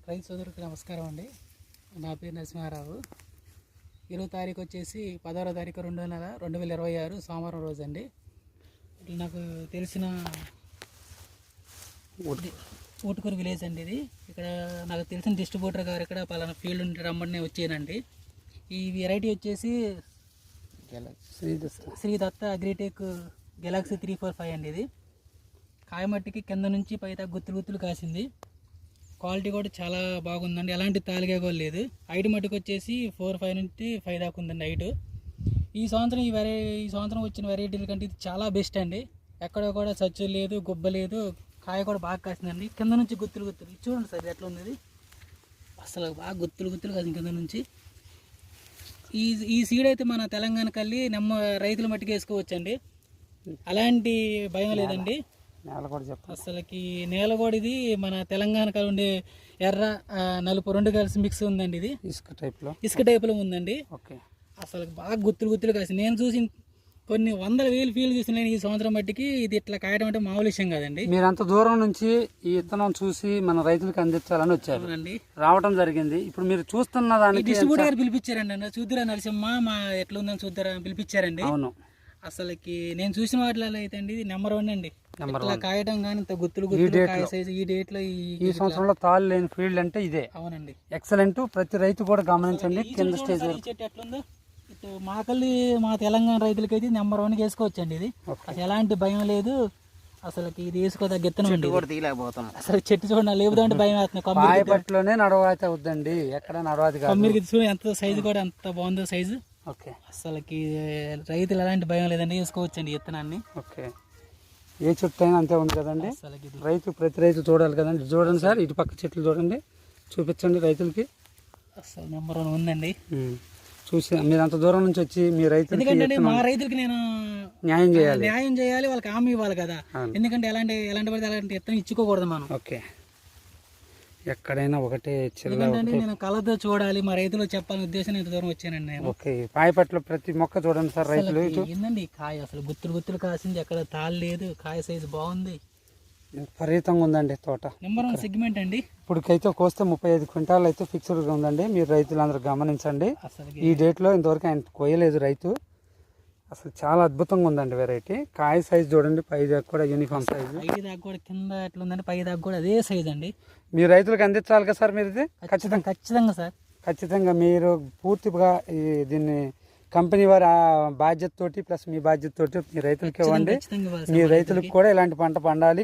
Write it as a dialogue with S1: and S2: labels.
S1: రైతు సోదరులకు నమస్కారం అండి. నా పేరు నరసింహారావు. 20 తారీఖు వచ్చేసి 16వ తారీఖు 2వ నెల 2026 సోమవారం రోజు అండి. ఇట్లా నాకు తెలిసిన ఊటుకూరు విలేజ్ అండి ఇది. ఇక్కడ నాకు తెలిసిన డిస్ట్రిబ్యూటర్ గారు ఇక్కడ పలానా ఫీల్డ్ నుండి రమ్మని వచ్చానండి. ఈ వెరైటీ వచ్చేసి శ్రీ దత్త అగ్రిటెక్ గెలాక్సీ 345 అండి. ఇది కాయమట్టికి కింద నుంచి పై దాకా గుత్తులు గుత్తులు కాసింది. క్వాలిటీ కూడా చాలా బాగుందండి. ఎలాంటి తాలిగా కూడా లేదు. హైట్ మట్టుకు వచ్చేసి 4-5 నుంచి 5 దాకా ఉందండి హైట్. ఈ సంవత్సరం వచ్చిన వెరైటీల కంటే ఇది చాలా బెస్ట్ అండి. ఎక్కడ కూడా సచ్చు లేదు, గుబ్బ లేదు, కాయ కూడా బాగా కాసిందండి. కింద నుంచి గుత్తులు గుత్తులు చూడండి సార్ ఎట్లా ఉంది ఇది. అసలు బాగా గుత్తులు గుత్తులు కాసింది కింద నుంచి. ఈ సీడ్ అయితే మన తెలంగాణకి వెళ్ళి రైతుల మట్టికి వేసుకోవచ్చండి. అలాంటి భయం లేదండి. అసలుకి నేల కూడా ఇది మన తెలంగాణకు ఉండే ఎర్ర నలుపు రెండు కలిసి మిక్స్ ఉందండి. ఇది ఇసుక టైప్లో ఉందండి. అసలు బాగా గుత్తులు గుత్తులు కాసి నేను చూసి కొన్ని 100,000 ఫీల్డ్ చూసిన ఈ సంవత్సరం మట్టికి ఇది ఇట్లా కాయడం అంటే మామూలు విషయం కాదండి.
S2: మీరు అంత దూరం నుంచి ఈ విత్తనం చూసి మన రైతులకు అందించాలని వచ్చారు, రావడం జరిగింది. ఇప్పుడు మీరు చూస్తున్న దానికి
S1: డిస్ట్రిబ్యూటర్ గారు పిలిపించారండి. అన్న చూద్దురా నరసింహ మా ఎట్లా ఉందని చూద్దారా పిలిపించారండి.
S2: అవును,
S1: అసలుకి నేను చూసిన వాటిలో అయితే అండి ఇది నెంబర్ 1 అండి. ఇట్లా కాయడం కానీ ఇంత గుత్తులు గుత్తులు కాయ సైజు ఈ డేట్ లో
S2: ఈ సంవత్సరంలో తాళ్ళు లేని ఫీల్డ్ అంటే ఇదే.
S1: అవునండి,
S2: ఎక్సలెంట్. ప్రతి రైతు కూడా గమనించండి. కింద స్టేజ్
S1: చెట్టు ఎట్లుందో మా తెలంగాణ రైతులకైతే నెంబర్ 1 వేసుకోవచ్చండి. ఇది అసలు ఎలాంటి భయం లేదు. అసలు ఇది వేసుకోదగ్గ విత్తనం అసలు చెట్టు చూడండి లేవుదంటే భయం వేస్తుంది.
S2: పట్లోనే నడవాతి అవుద్దండి, ఎక్కడ నడవాతి
S1: మీరు చూడండి ఎంత సైజు కూడా ఎంత బాగుందో సైజు. అసలుకి రైతులు ఎలాంటి భయం లేదండి, వేసుకోవచ్చండి విత్తనాన్ని.
S2: ఏ చెట్టు అయినా అంతే ఉంది కదండి. ప్రతి రైతు చూడాలి కదండి. చూడండి సార్, ఇటు పక్క చెట్లు చూడండి, చూపించండి రైతులకి.
S1: అసలు నెంబర్ 1 ఉందండి.
S2: చూసి మీరు అంత దూరం నుంచి వచ్చి మీ రైతులు,
S1: ఎందుకంటే మా రైతులకి నేను
S2: న్యాయం
S1: చేయాలి, వాళ్ళకి హామీ ఇవ్వాలి కదా. ఎందుకంటే ఎలాంటి పడితే అలాంటి విత్తనం ఇచ్చుకోకూడదు మనం.
S2: ఎక్కడైనా ఒకటే
S1: నేను కళ్ళతో చూడాలి, మా రైతులు చెప్పాలని ఉద్దేశం ఇంత దూరం వచ్చానండి నేను.
S2: పాయపట్ల ప్రతి మొక్క చూడండి సార్ రైతులు.
S1: ఏందండి కాయ అసలు గుత్తులు గుత్తులు కాసింది, ఎక్కడ తాళ్ళు లేదు, కాయ సైజు బాగుంది,
S2: విపరీతంగా ఉందండి తోట.
S1: నెంబర్ 1 సెగ్మెంట్ అండి.
S2: ఇప్పటికైతే కోస్తే 35 క్వింటాలు అయితే ఫిక్స్డ్ గా ఉందండి. మీరు రైతులందరూ గమనించండి. ఈ డేట్ లో ఇంతవరకు ఆయన కోయలేదు రైతు. అసలు చాలా అద్భుతంగా ఉందండి వెరైటీ. కాయ సైజ్ చూడండి, పై దాకా కూడా యూనిఫామ్ సైజ్,
S1: పై దాకా కూడా కింద ఎట్లా ఉందండి, పై దాకా కూడా అదే సైజ్ అండి.
S2: మీరు రైతులకు అందించాలి కదా సార్. మీరు ఇది
S1: ఖచ్చితంగా సార్,
S2: ఖచ్చితంగా మీరు పూర్తిగా దీన్ని కంపెనీ వారి బాధ్యత తోటి ప్లస్ మీ బాధ్యత తోటి మీ రైతులకి ఇవ్వండి. మీ రైతులకు కూడా ఇలాంటి పంట పండాలి.